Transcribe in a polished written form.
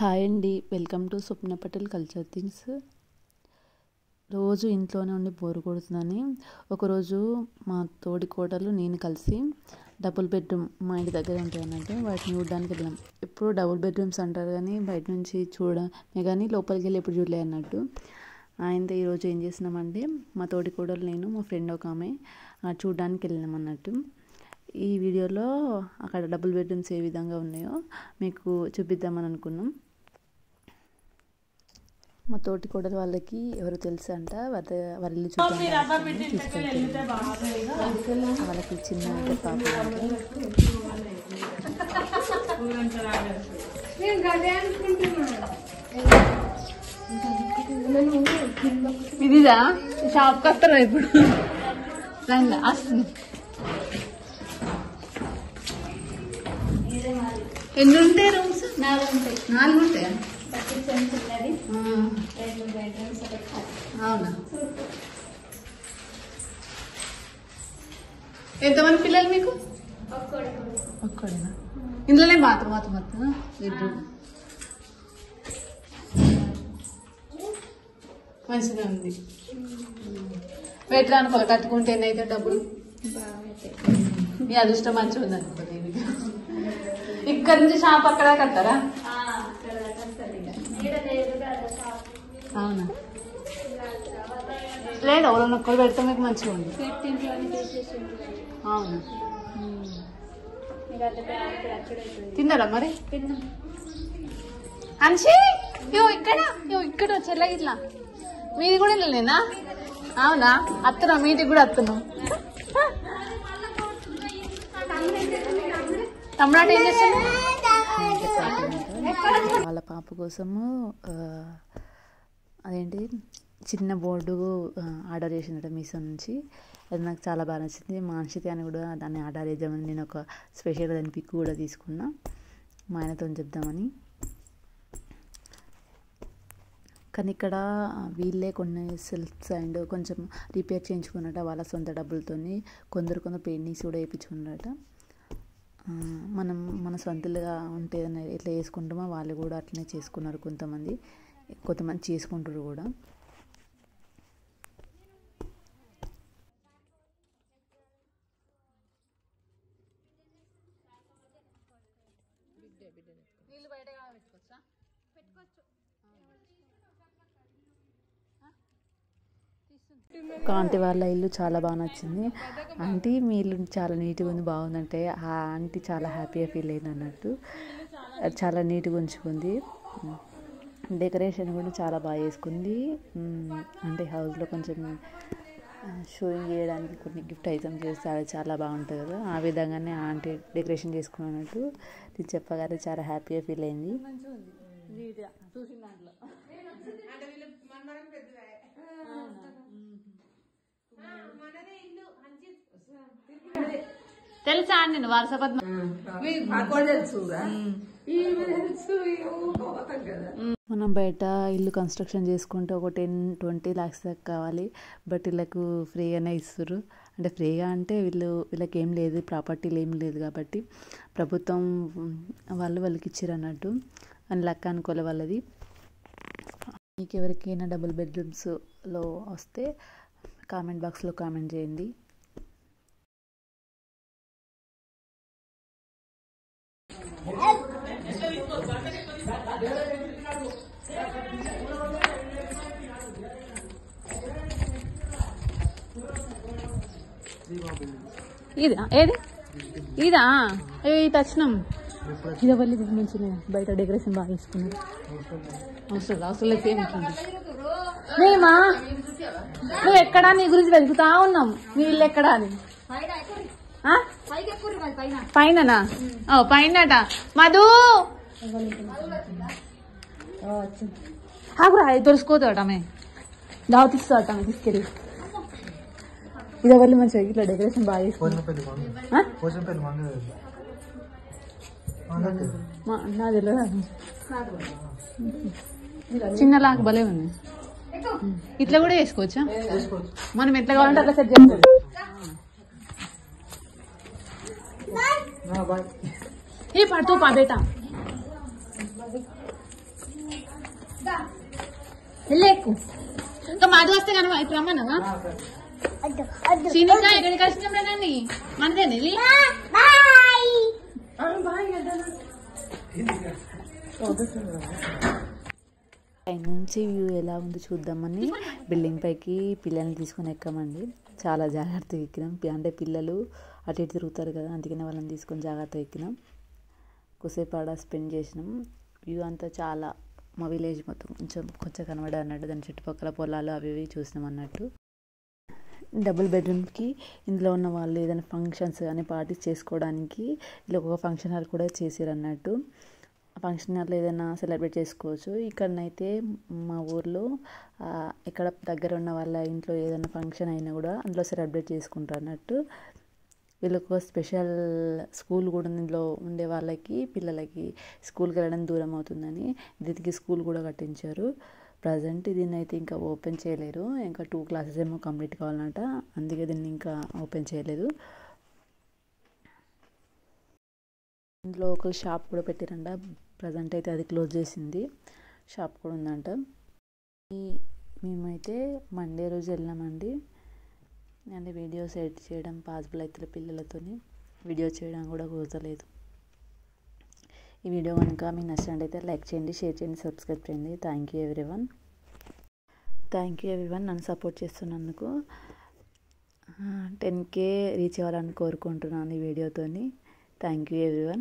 Hi అండి, welcome to Swapna Patel culture things. రోజు ఇంట్లోనే ఉండి బోర్ కొడుతుందని ఒకరోజు మా తోడి కోడలు నేను కలిసి డబుల్ బెడ్రూమ్ మా ఇంటి దగ్గర ఉంటాయి అన్నట్టు వాటిని చూడడానికి వెళ్ళాం. ఎప్పుడు డబుల్ బెడ్రూమ్స్ అంటారు కానీ బయట నుంచి చూడమే కానీ లోపలికి వెళ్ళి ఎప్పుడు చూడలే అన్నట్టు. ఆయనతో ఈరోజు ఏం చేసినామంటే మా తోడి కోడలు నేను మా ఫ్రెండ్ ఒక ఆమె చూడడానికి వెళ్ళినాం అన్నట్టు. ఈ వీడియోలో అక్కడ డబుల్ బెడ్రూమ్స్ ఏ విధంగా ఉన్నాయో మీకు చూపిద్దామని అనుకున్నాం. మా తోటి కోడలు వాళ్ళకి ఎవరు తెలుసు అంట, వాళ్ళ ఇల్లు చూడడానికి వాళ్ళకి చిన్న పాప. ఇదిదా షాప్కి వస్తారా ఇప్పుడు వస్తుంది. ఎన్ని ఉంటాయి రూమ్స్? 4 ఉంటాయి. 4 ఉంటాయా? అవునా? ఎంతమంది పిల్లలు మీకు? ఒక్కడేనా? ఇందులోనే బాత్రూమ్ మొత్తం బెడ్రూమ్ మంచిగా ఉంది. ఎట్లా అనుకోవాలి కట్టుకుంటే ఎన్నైతే డబ్బులు? మీ అదృష్టం మంచిగా ఉంది అనుకోలేదు. ఇక్కడ నుంచి షాప్ అక్కడ కట్టారా? అవునా? లేదు ఎవరన్నా ఒక్కరు పెడితే మీకు మంచిగా ఉంది. అవునా? తిన్నారా మరి? అన్షి ఇక్కడ చెల్ల ఇట్లా మీది కూడా వెళ్ళలేనా? అవునా? అత్తనా మీటికి కూడా వస్తున్నాం. తమ్ముడు ఏం చేస్తాను? వాళ్ళ పాప కోసము అదేంటి చిన్న బోర్డు ఆర్డర్ చేసిందట మీషో నుంచి. అది నాకు చాలా బాగా నచ్చింది. మా అన్షిత అని కూడా దాన్ని ఆర్డర్ చేద్దామని నేను ఒక స్పెషల్గా దాని పిక్ కూడా తీసుకున్నా మా ఆయనతో చెప్దామని. కానీ ఇక్కడ వీళ్ళే కొన్ని సెల్ఫ్స్ అండ్ కొంచెం రిపేర్ చేయించుకున్నట వాళ్ళ సొంత డబ్బులతోని. కొందరు పెయింటింగ్స్ కూడా వేయించుకున్నారట. మన సొంతలుగా ఉంటే ఎట్లా చేసుకుంటామో వాళ్ళు కూడా అట్లనే చేసుకున్నారు. కొంతమంది చేసుకుంటారు కూడా. ఆంటీ వాళ్ళ ఇల్లు చాలా బాగా నచ్చింది. ఆంటీ మీ ఇల్లు చాలా నీట్గా ఉంది, బాగుందంటే ఆ ఆంటీ చాలా హ్యాపీగా ఫీల్ అయింది అన్నట్టు. చాలా నీట్గా ఉంచుకుంది. డెకరేషన్ కూడా చాలా బాగా చేసుకుంది. అంటే హౌస్లో కొంచెం షోయింగ్ చేయడానికి కొన్ని గిఫ్ట్ ఐటమ్స్ చేస్తే అది చాలా బాగుంటుంది కదా, ఆ విధంగానే ఆంటీ డెకరేషన్ చేసుకున్నట్టు నేను చెప్పగానే చాలా హ్యాపీగా ఫీల్ అయింది. తెలుసా అండి వారసపద్మ? మనం బయట ఇల్లు కన్స్ట్రక్షన్ చేసుకుంటే ఒక 10-20 lakhs దాకా కావాలి. బట్ వీళ్ళకు ఫ్రీగానే ఇస్తారు. అంటే ఫ్రీగా అంటే వీళ్ళకి ఏం లేదు, ప్రాపర్టీలు ఏం లేదు కాబట్టి ప్రభుత్వం వాళ్ళకి ఇచ్చారు అన్నట్టు. అని లెక్క అనుకోలే వాళ్ళది. మీకు ఎవరికైనా డబుల్ బెడ్రూమ్స్లో వస్తే కామెంట్ బాక్స్లో కామెంట్ చేయండి. ఇదా ఏది ఇదా ఇది వచ్చినాం. ఇది వల్లి మంచిగా బయట డెకరేషన్ బాగా వేసుకున్నారు. అవసరం లేదు ఏముంటుంది. మేమా నువ్వు ఎక్కడా నీ గురించి వెతుకుతా ఉన్నాం. నీ ఇల్లు ఎక్కడా అని. పైననా? పైనట. మధు ఆగురా, తొలుసుకోతాట ఆమె దావతిస్తాట ఆమె తీసుకెళ్ళి. ఇది ఎవరు మంచిగా ఇట్లా డెకరేషన్ బాగా చేసుకుంది. నా తెలియదు. చిన్న లాగా భలే ఉంది. ఇట్లా కూడా వేసుకోవచ్చా? మనం ఎట్లా కావాలంటే అట్లా సెట్ చేసుకోవచ్చు. ये पढ़ तू पा बेटा వెళ్ళేకు ఇంకా మధు వస్తే కనుక ఇప్పుడు రమ్మన్నావా శ్రీనిక ఎక్కడికి వచ్చినప్పుడేనండి మనదేనా ఇది పైనుంచి వ్యూ ఎలా ఉందో చూద్దామని బిల్డింగ్ పైకి పిల్లల్ని తీసుకొని ఎక్కామండి. చాలా జాగ్రత్తగా ఎక్కినాం. అంటే పిల్లలు అటు ఇటు తిరుగుతారు కదా, అందుకనే వాళ్ళని తీసుకొని జాగ్రత్తగా ఎక్కినాం. కొద్దిసేపు ఆడ స్పెండ్ చేసినాం. వ్యూ అంతా చాలా మా విలేజ్ మొత్తం కొంచెం కనబడే అన్నట్టు, దాని చుట్టుపక్కల పొలాలు అవి ఇవి చూసినాం అన్నట్టు. డబుల్ బెడ్రూమ్కి ఇందులో ఉన్న వాళ్ళు ఏదైనా ఫంక్షన్స్ కానీ పార్టీస్ చేసుకోవడానికి ఇలా ఒక ఫంక్షన్ హాల్ కూడా చేసారు అన్నట్టు. ఫంక్షన్ హాల్లో ఏదైనా సెలబ్రేట్ చేసుకోవచ్చు. ఇక్కడనైతే మా ఊర్లో ఇక్కడ దగ్గర ఉన్న వాళ్ళ ఇంట్లో ఏదైనా ఫంక్షన్ అయినా కూడా అందులో సెలబ్రేట్ చేసుకుంటారు అన్నట్టు. వీళ్ళకు స్పెషల్ స్కూల్ కూడా ఇందులో ఉండే వాళ్ళకి పిల్లలకి స్కూల్కి వెళ్ళడం దూరం అవుతుందని దీనికి స్కూల్ కూడా కట్టించారు. ప్రజెంట్ దీన్ని అయితే ఇంకా ఓపెన్ చేయలేరు, ఇంకా 2 క్లాసెస్ ఏమో కంప్లీట్ కావాలన్నట, అందుకే దీన్ని ఇంకా ఓపెన్ చేయలేదు. ఇందులో ఒక షాప్ కూడా పెట్టారంట. ప్రజెంట్ అయితే అది క్లోజ్ చేసింది, షాప్ కూడా ఉందంట. మేమైతే మండే రోజు వెళ్ళామండి. అంటే వీడియోస్ ఎడిట్ చేయడం పాసిబుల్ అవుతుంది పిల్లలతోని, వీడియో చేయడం కూడా కుదరలేదు. ఈ వీడియో కనుక మీకు నచ్చినట్టయితే లైక్ చేయండి, షేర్ చేయండి, సబ్స్క్రైబ్ చేయండి. Thank you everyone. నన్ను సపోర్ట్ చేస్తున్నందుకు. 10K రీచ్ అవ్వాలని కోరుకుంటున్నాను ఈ వీడియోతోని. Thank you everyone.